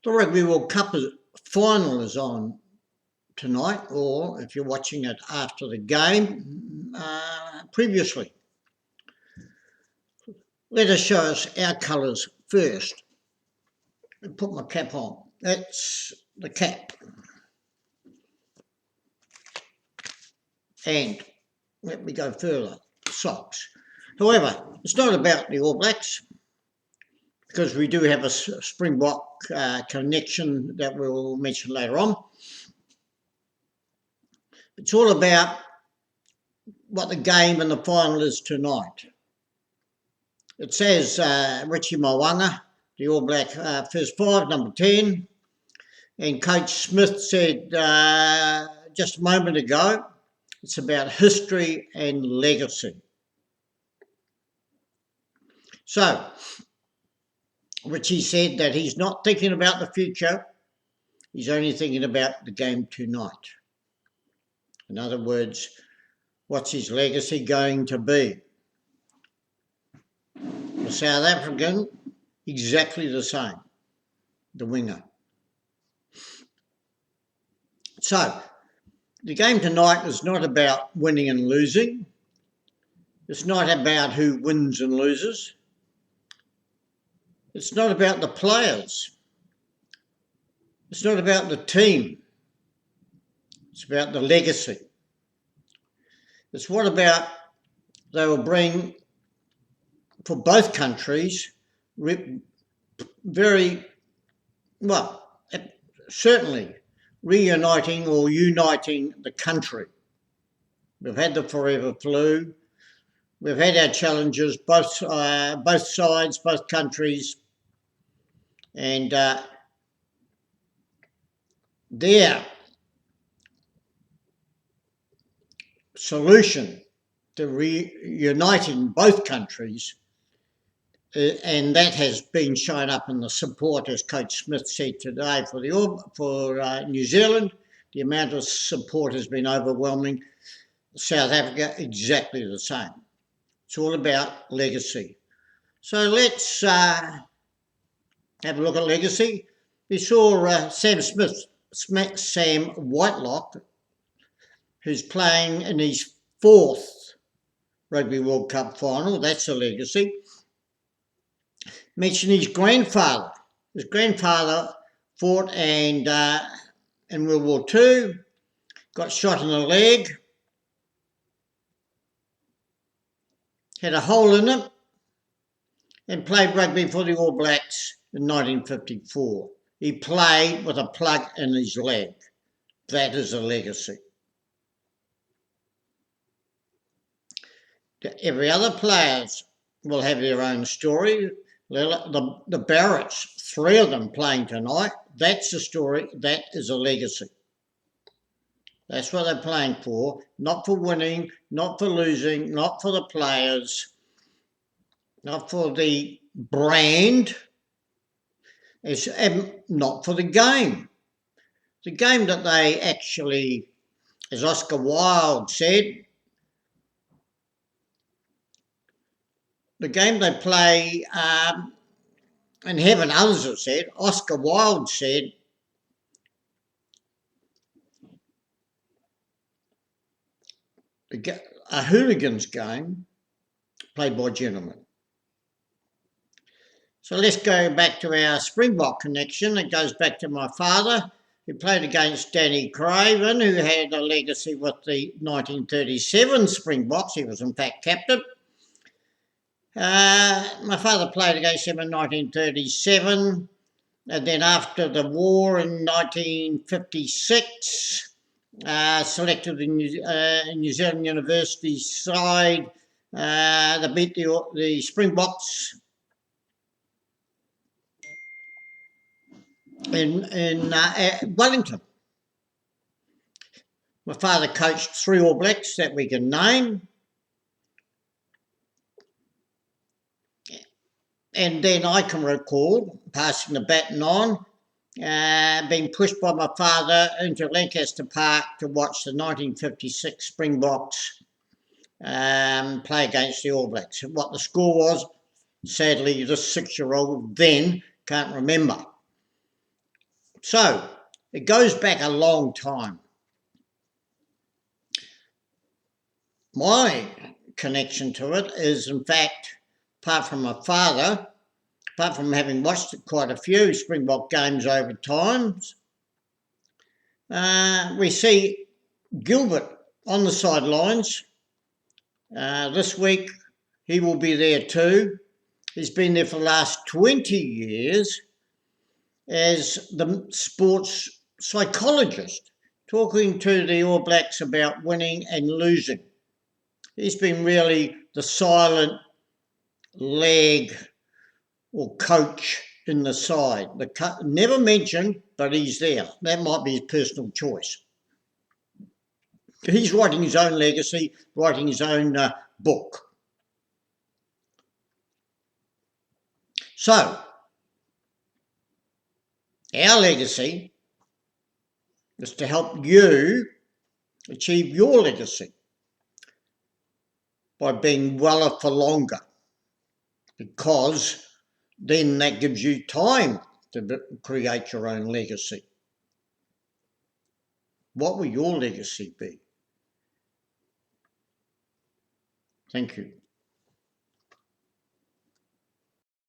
The Rugby World Cup final is on tonight, or if you're watching it after the game, previously. Let us show us our colours first. I'll put my cap on. That's the cap. And let me go further, socks. However, it's not about the All Blacks, because we do have a Springbok connection that we'll mention later on. It's all about what the game and the final is tonight. It says Richie Mo'unga, the All Black first five, number 10. And Coach Smith said just a moment ago, it's about history and legacy. So, Richie said that he's not thinking about the future, he's only thinking about the game tonight. In other words, what's his legacy going to be? The South African, exactly the same, the winger. So, the game tonight is not about winning and losing. It's not about who wins and loses. It's not about the players. It's not about the team. It's about the legacy. It's what about they will bring, for both countries, very, well, certainly reuniting or uniting the country. We've had the forever flu. We've had our challenges, both sides, both countries, and their solution to reuniting both countries, and that has been shown up in the support, as Coach Smith said today, for New Zealand. The amount of support has been overwhelming. South Africa, exactly the same. It's all about legacy. So let's have a look at legacy. We saw Sam Whitelock, who's playing in his 4th Rugby World Cup final. That's a legacy. Mentioned his grandfather. His grandfather fought in World War II, got shot in the leg, had a hole in it, and played rugby for the All Blacks in 1954. He played with a plug in his leg. That is a legacy. Every other players will have their own story. The Barretts, 3 of them playing tonight, that's a story, that is a legacy. That's what they're playing for, not for winning, not for losing, not for the players, not for the brand, and not for the game. The game that they actually, as Oscar Wilde said, the game they play, and heaven others have said, Oscar Wilde said, a hooligan's game played by gentlemen. So let's go back to our Springbok connection. It goes back to my father, who played against Danny Craven, who had a legacy with the 1937 Springboks. He was in fact captain. My father played against him in 1937, and then after the war in 1956, selected the New Zealand University side. They beat the Springboks in Wellington. My father coached 3 All Blacks that we can name. And then I can recall passing the baton on, being pushed by my father into Lancaster Park to watch the 1956 Springboks play against the All Blacks. What the score was, sadly, this 6-year-old then can't remember. So it goes back a long time. My connection to it is, in fact, apart from my father, apart from having watched quite a few Springbok games over times, we see Gilbert on the sidelines. This week he will be there too. He's been there for the last 20 years as the sports psychologist, talking to the All Blacks about winning and losing. He's been really the silent leg or coach in the side. Never mentioned, but he's there. That might be his personal choice. He's writing his own legacy, writing his own book. So, our legacy is to help you achieve your legacy by being weller for longer, because then that gives you time to create your own legacy. What will your legacy be? Thank you.